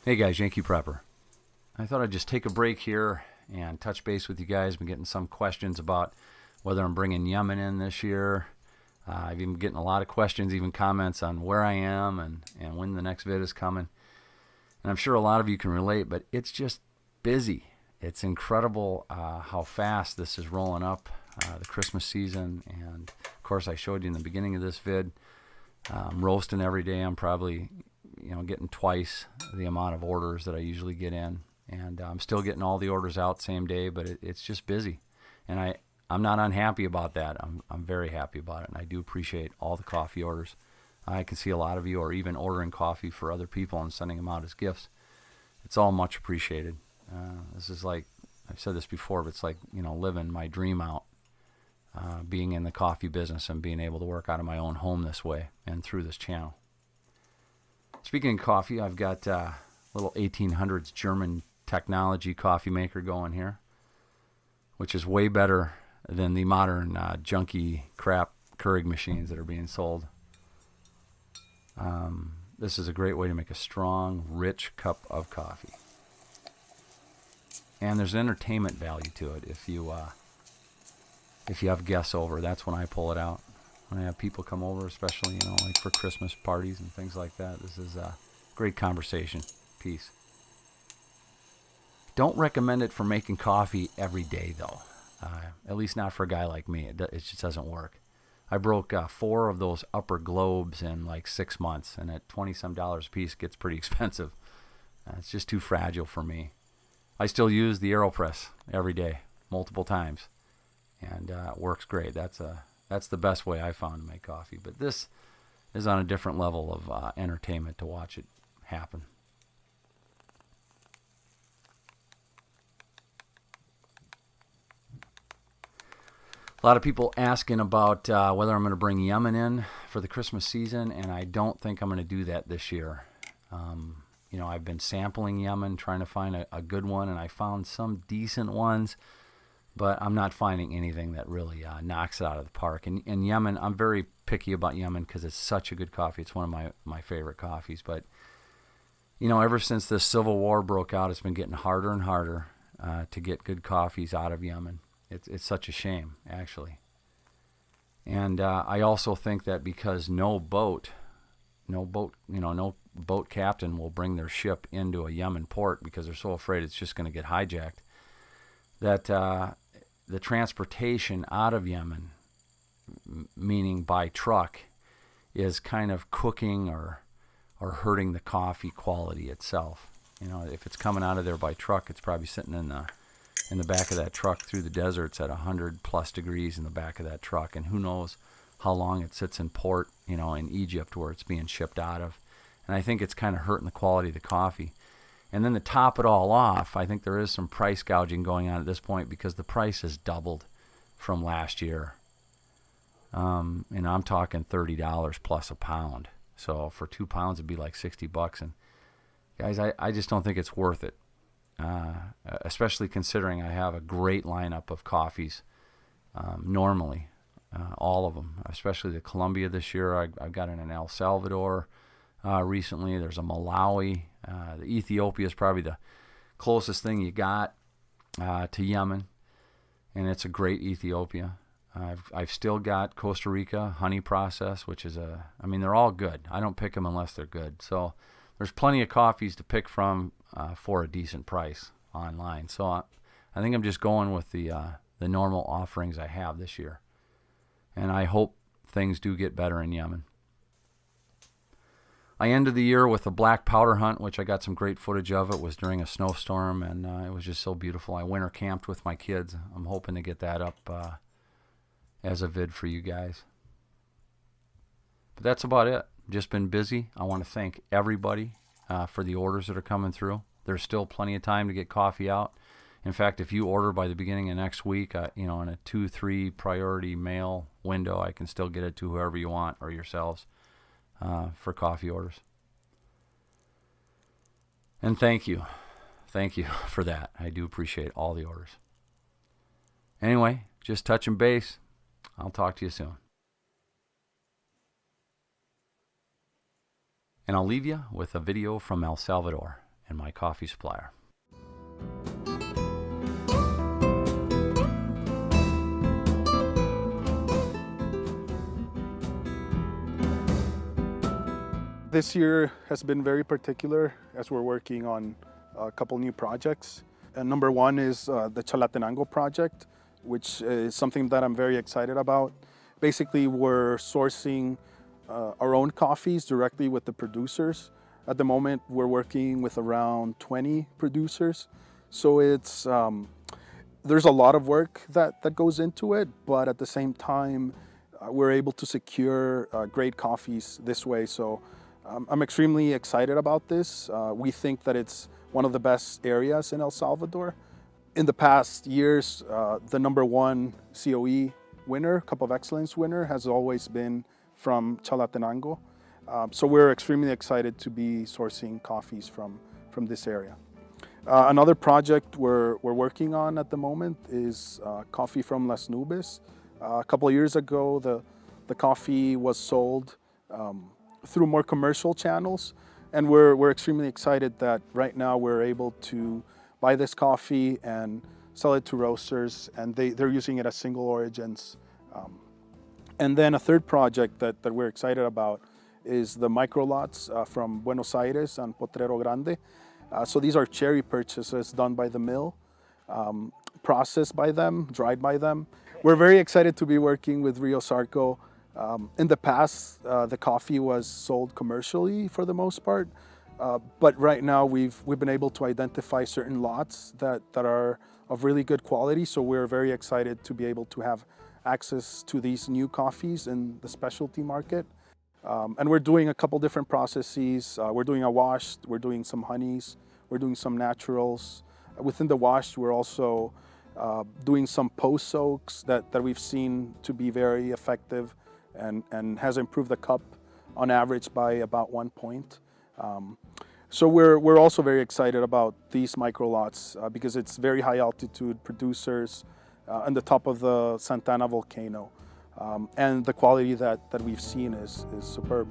Hey guys, Yankee Prepper. I thought I'd just take a break here and touch base with you guys. Been getting some questions about whether I'm bringing Yemen in this year. I've been getting a lot of questions, even comments on where I am and when the next vid is coming. And I'm sure a lot of you can relate, but it's just busy. It's incredible how fast this is rolling up, the Christmas season. And of course, I showed you in the beginning of this vid, I'm roasting every day. I'm probably getting twice the amount of orders that I usually get in, and I'm still getting all the orders out same day, but it's just busy, and I'm not unhappy about that. I'm very happy about it, and I do appreciate all the coffee orders. I can see a lot of you are even ordering coffee for other people and sending them out as gifts. It's all much appreciated. This is like, I've said this before, but it's like living my dream out, being in the coffee business and being able to work out of my own home this way and through this channel. Speaking of coffee, I've got a little 1800s German technology coffee maker going here, which is way better than the modern junky crap Keurig machines that are being sold. This is a great way to make a strong, rich cup of coffee. And there's an entertainment value to it. If you have guests over, that's when I pull it out. When I have people come over, especially, like for Christmas parties and things like that. This is a great conversation piece. Don't recommend it for making coffee every day, though. At least not for a guy like me. It just doesn't work. I broke 4 of those upper globes in like 6 months, and at $20-some a piece, it gets pretty expensive. It's just too fragile for me. I still use the AeroPress every day, multiple times, and it works great. That's the best way I found to make coffee. But this is on a different level of entertainment to watch it happen. A lot of people asking about whether I'm going to bring Yemen in for the Christmas season, and I don't think I'm going to do that this year. I've been sampling Yemen, trying to find a good one, and I found some decent ones. But I'm not finding anything that really knocks it out of the park. And Yemen, I'm very picky about Yemen because it's such a good coffee. It's one of my favorite coffees. But, ever since this civil war broke out, it's been getting harder and harder to get good coffees out of Yemen. It's such a shame, actually. And I also think that because no boat captain will bring their ship into a Yemen port because they're so afraid it's just going to get hijacked, that the transportation out of Yemen, meaning by truck, is kind of cooking or hurting the coffee quality itself. If it's coming out of there by truck, it's probably sitting in the back of that truck through the deserts at 100+ degrees in the back of that truck, and who knows how long it sits in port, in Egypt where it's being shipped out of. And I think it's kind of hurting the quality of the coffee. And then to top it all off, I think there is some price gouging going on at this point because the price has doubled from last year. And I'm talking $30 plus a pound. So for 2 pounds, it'd be like $60. And guys, I just don't think it's worth it. Especially considering I have a great lineup of coffees normally. All of them, especially the Colombia this year. I've got an El Salvador recently. There's a Malawi. The Ethiopia is probably the closest thing you got to Yemen, and it's a great Ethiopia. I've still got Costa Rica honey process, which is they're all good. I don't pick them unless they're good. So there's plenty of coffees to pick from for a decent price online. So I think I'm just going with the normal offerings I have this year, and I hope things do get better in Yemen. I ended the year with a black powder hunt, which I got some great footage of. It was during a snowstorm, and it was just so beautiful. I winter camped with my kids. I'm hoping to get that up as a vid for you guys. But that's about it. Just been busy. I want to thank everybody for the orders that are coming through. There's still plenty of time to get coffee out. In fact, if you order by the beginning of next week, in a 2-3 priority mail window, I can still get it to whoever you want or yourselves. For coffee orders. And thank you for that. I do appreciate all the orders. Anyway, just touching base. I'll talk to you soon. And I'll leave you with a video from El Salvador. and my coffee supplier. This year has been very particular as we're working on a couple new projects. And number one is the Chalatenango project, which is something that I'm very excited about. Basically, we're sourcing our own coffees directly with the producers. At the moment, we're working with around 20 producers. So it's there's a lot of work that goes into it, but at the same time, we're able to secure great coffees this way. So I'm extremely excited about this. We think that it's one of the best areas in El Salvador. In the past years, the number one COE winner, Cup of Excellence winner, has always been from Chalatenango. So we're extremely excited to be sourcing coffees from this area. Another project we're working on at the moment is coffee from Las Nubes. A couple of years ago, the coffee was sold through more commercial channels, and we're extremely excited that right now we're able to buy this coffee and sell it to roasters, and they're using it as single origins. And then a third project that we're excited about is the micro lots from Buenos Aires and Potrero Grande. So these are cherry purchases done by the mill, processed by them, dried by them. We're very excited to be working with Rio Sarco. In the past, the coffee was sold commercially for the most part, but right now we've been able to identify certain lots that are of really good quality. So we're very excited to be able to have access to these new coffees in the specialty market. And we're doing a couple different processes. We're doing a washed, we're doing some honeys, we're doing some naturals. Within the washed, we're also doing some post soaks that we've seen to be very effective and has improved the cup on average by about 1 point. So we're also very excited about these micro lots because it's very high altitude producers on the top of the Santa Ana volcano. And the quality that we've seen is superb.